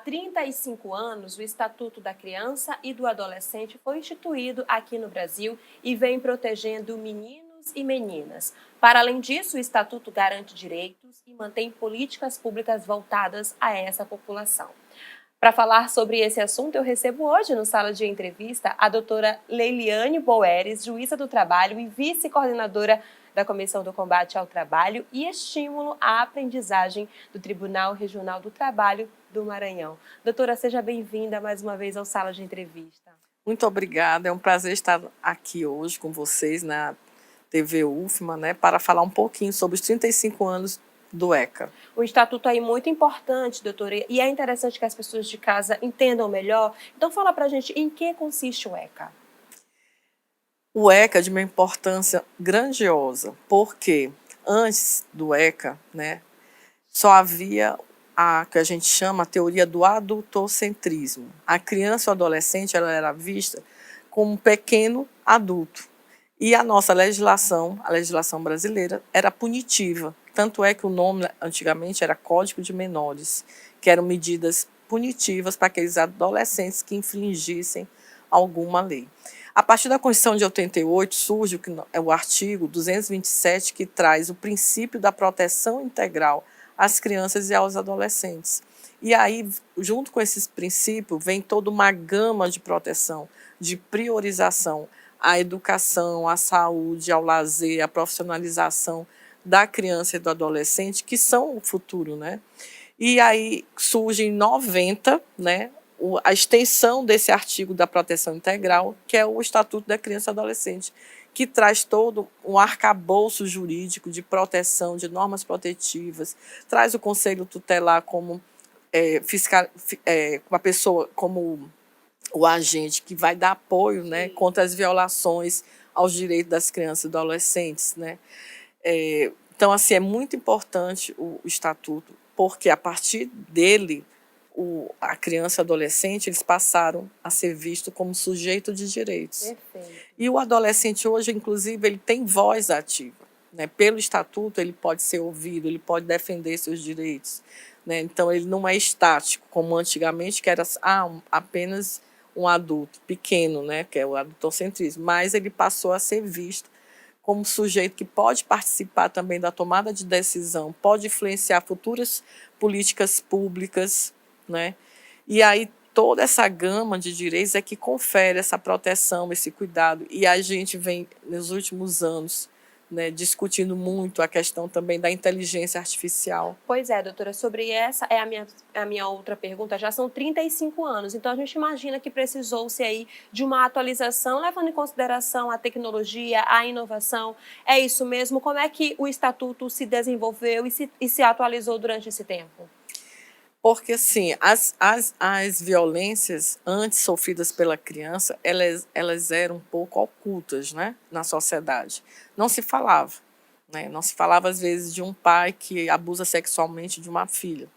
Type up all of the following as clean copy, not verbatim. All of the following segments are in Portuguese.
35 anos, o Estatuto da Criança e do Adolescente foi instituído aqui no Brasil e vem protegendo meninos e meninas. Para além disso, o Estatuto garante direitos e mantém políticas públicas voltadas a essa população. Para falar sobre esse assunto, eu recebo hoje, no Sala de Entrevista, a doutora Leiliane Boeres, juíza do trabalho e vice-coordenadora da Comissão do Combate ao Trabalho e Estímulo à Aprendizagem do Tribunal Regional do Trabalho do Maranhão. Doutora, seja bem-vinda mais uma vez ao Sala de Entrevista. Muito obrigada, é um prazer estar aqui hoje com vocês na TV UFMA, né, para falar um pouquinho sobre os 35 anos do ECA. O estatuto aí é muito importante, doutora, e é interessante que as pessoas de casa entendam melhor. Então fala pra gente em que consiste o ECA. O ECA é de uma importância grandiosa, porque antes do ECA, né, só havia a que a gente chama a teoria do adultocentrismo. A criança ou adolescente ela era vista como um pequeno adulto. E a nossa legislação, a legislação brasileira, era punitiva. Tanto é que o nome antigamente era Código de Menores, que eram medidas punitivas para aqueles adolescentes que infringissem alguma lei. A partir da Constituição de 88 surge o artigo 227, que traz o princípio da proteção integral às crianças e aos adolescentes. E aí, junto com esses princípios, vem toda uma gama de proteção, de priorização à educação, à saúde, ao lazer, à profissionalização da criança e do adolescente, que são o futuro, né? E aí surge em 90, né, a extensão desse artigo da proteção integral, que é o Estatuto da Criança e Adolescente, que traz todo um arcabouço jurídico de proteção, de normas protetivas, traz o Conselho Tutelar como uma pessoa, como o agente que vai dar apoio, né, contra as violações aos direitos das crianças e adolescentes, né? Então, assim, é muito importante o Estatuto, porque a partir dele, a criança e o adolescente, eles passaram a ser vistos como sujeito de direitos. Perfeito. E o adolescente hoje, inclusive, ele tem voz ativa, né? Pelo Estatuto, ele pode ser ouvido, ele pode defender seus direitos, né? Então, ele não é estático, como antigamente, que era apenas um adulto pequeno, né? Que é o adultocentrismo, mas ele passou a ser visto como sujeito que pode participar também da tomada de decisão, pode influenciar futuras políticas públicas, né? E aí toda essa gama de direitos é que confere essa proteção, esse cuidado. E a gente vem, nos últimos anos, né, discutindo muito a questão também da inteligência artificial. Pois é, doutora, sobre essa é a minha outra pergunta. Já são 35 anos, então a gente imagina que precisou-se aí de uma atualização, levando em consideração a tecnologia, a inovação. É isso mesmo? Como é que o Estatuto se desenvolveu e se atualizou durante esse tempo? Porque, assim, as violências antes sofridas pela criança, elas eram um pouco ocultas, né, na sociedade. Não se falava, né? Não se falava, às vezes, de um pai que abusa sexualmente de uma filha.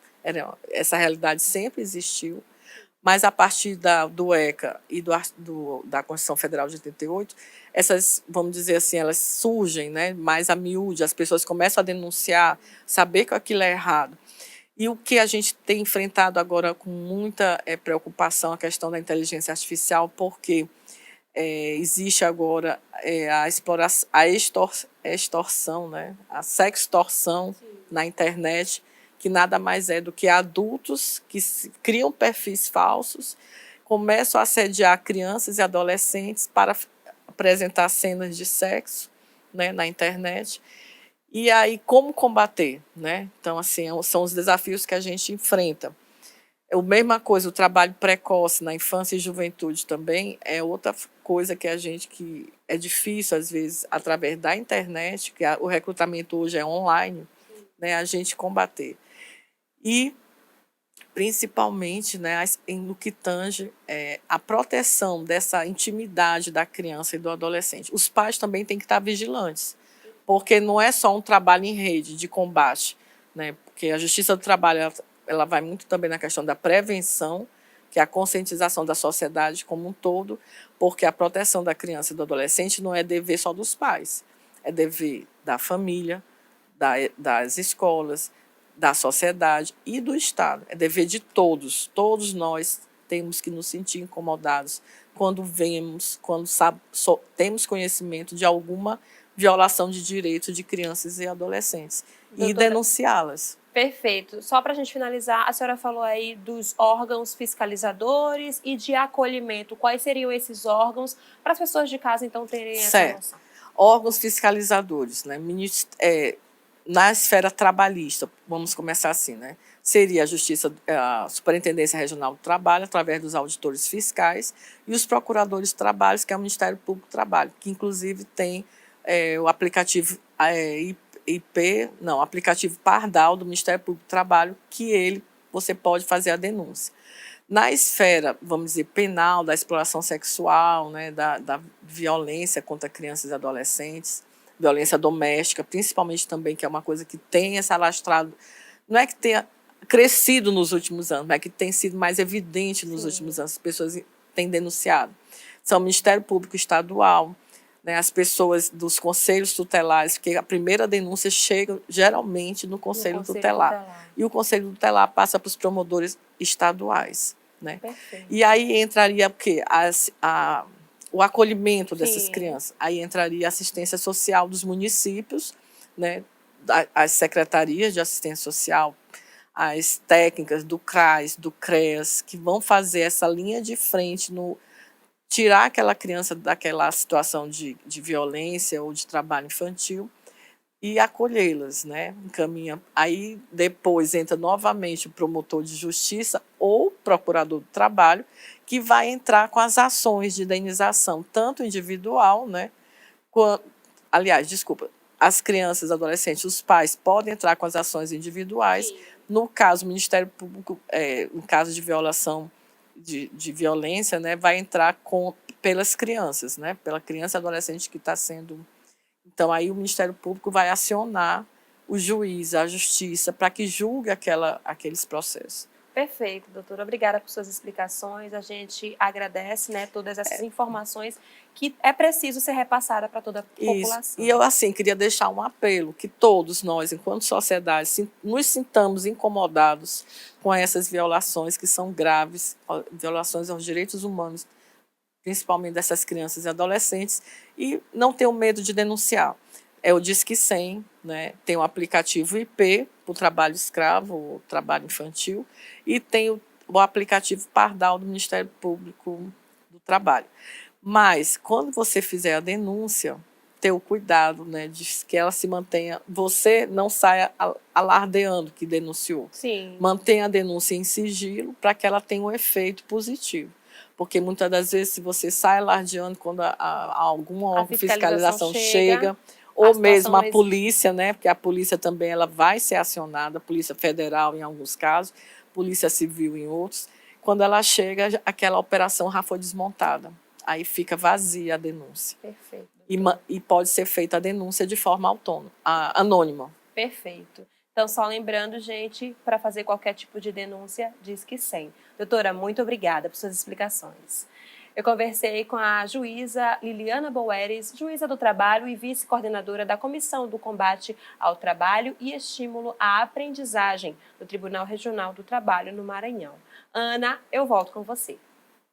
Essa realidade sempre existiu, mas a partir do ECA e da Constituição Federal de 88, essas, vamos dizer assim, elas surgem, né, mais a miúde, as pessoas começam a denunciar, saber que aquilo é errado. E o que a gente tem enfrentado agora com muita preocupação, a questão da inteligência artificial, porque existe agora a exploração, extorsão, né? A sextorção na internet, que nada mais é do que adultos que criam perfis falsos, começam a assediar crianças e adolescentes para apresentar cenas de sexo, né, na internet. E aí, como combater, né? Então, assim, são os desafios que a gente enfrenta. É a mesma coisa, o trabalho precoce na infância e juventude também é outra coisa que que é difícil, às vezes, através da internet, que o recrutamento hoje é online, né, a gente combater. E, principalmente, né, no que tange a proteção dessa intimidade da criança e do adolescente. Os pais também têm que estar vigilantes, porque não é só um trabalho em rede de combate, né? Porque a Justiça do Trabalho ela vai muito também na questão da prevenção, que é a conscientização da sociedade como um todo, porque a proteção da criança e do adolescente não é dever só dos pais, é dever da família, das escolas, da sociedade e do Estado. É dever de todos. Todos nós temos que nos sentir incomodados quando vemos, quando temos conhecimento de alguma violação de direito de crianças e adolescentes e Doutora, denunciá-las. perfeito. Só para a gente finalizar, a senhora falou aí dos órgãos fiscalizadores e de acolhimento. Quais seriam esses órgãos para as pessoas de casa, então, terem essa noção? Órgãos fiscalizadores, né? Na esfera trabalhista, vamos começar assim, né? Seria a Superintendência Regional do Trabalho, através dos auditores fiscais, e os procuradores de trabalho, que é o Ministério Público do Trabalho, que inclusive tem o aplicativo aplicativo Pardal do Ministério Público do Trabalho, que você pode fazer a denúncia. Na esfera, vamos dizer, penal, da exploração sexual, né, da violência contra crianças e adolescentes, violência doméstica, principalmente também, que é uma coisa que tem se alastrado, não é que tenha crescido nos últimos anos, mas que tem sido mais evidente nos últimos anos, as pessoas têm denunciado. São o Ministério Público Estadual, né, as pessoas dos conselhos tutelares, porque a primeira denúncia chega geralmente no Conselho Tutelar. E o Conselho Tutelar passa para os promotores estaduais. Né? E aí entraria o quê? O acolhimento dessas crianças. Aí entraria a assistência social dos municípios, né? As secretarias de assistência social, as técnicas do CRAS, do CREAS, que vão fazer essa linha de frente tirar aquela criança daquela situação de violência ou de trabalho infantil e acolhê-las, né? Encaminha. Aí depois entra novamente o promotor de justiça ou procurador do trabalho, que vai entrar com as ações de indenização, tanto individual, né? As crianças, adolescentes, os pais podem entrar com as ações individuais. Sim. No caso, o Ministério Público, em caso de violação de violência, né, vai entrar pelas crianças, né? Pela criança e adolescente que está sendo... Então, aí o Ministério Público vai acionar o juiz, a justiça, para que julgue aqueles processos. Perfeito, doutora. Obrigada por suas explicações. A gente agradece, né, todas essas informações que é preciso ser repassada para toda a população. Isso. E eu, assim, queria deixar um apelo que todos nós, enquanto sociedade, nos sintamos incomodados com essas violações que são graves, violações aos direitos humanos, principalmente dessas crianças e adolescentes, e não tenham medo de denunciar. É o Disque 100, né? Tem o aplicativo IP, para o trabalho escravo, o trabalho infantil, e tem o aplicativo Pardal do Ministério Público do Trabalho. Mas, quando você fizer a denúncia, ter o cuidado, né, de que ela se mantenha, você não saia alardeando que denunciou. Sim. Mantenha a denúncia em sigilo para que ela tenha um efeito positivo. Porque muitas das vezes, se você sai alardeando quando algum órgão de fiscalização chega, ou mesmo a polícia, né? Porque a polícia também ela vai ser acionada, a Polícia Federal em alguns casos, Polícia Civil em outros. Quando ela chega, aquela operação já foi desmontada. Aí fica vazia a denúncia. Perfeito. E pode ser feita a denúncia de forma anônima. Perfeito. Então, só lembrando, gente, para fazer qualquer tipo de denúncia, Disque 100. Doutora, muito obrigada por suas explicações. Eu conversei com a juíza Liliana Boeres, juíza do trabalho e vice-coordenadora da Comissão do Combate ao Trabalho e Estímulo à Aprendizagem do Tribunal Regional do Trabalho no Maranhão. Ana, eu volto com você.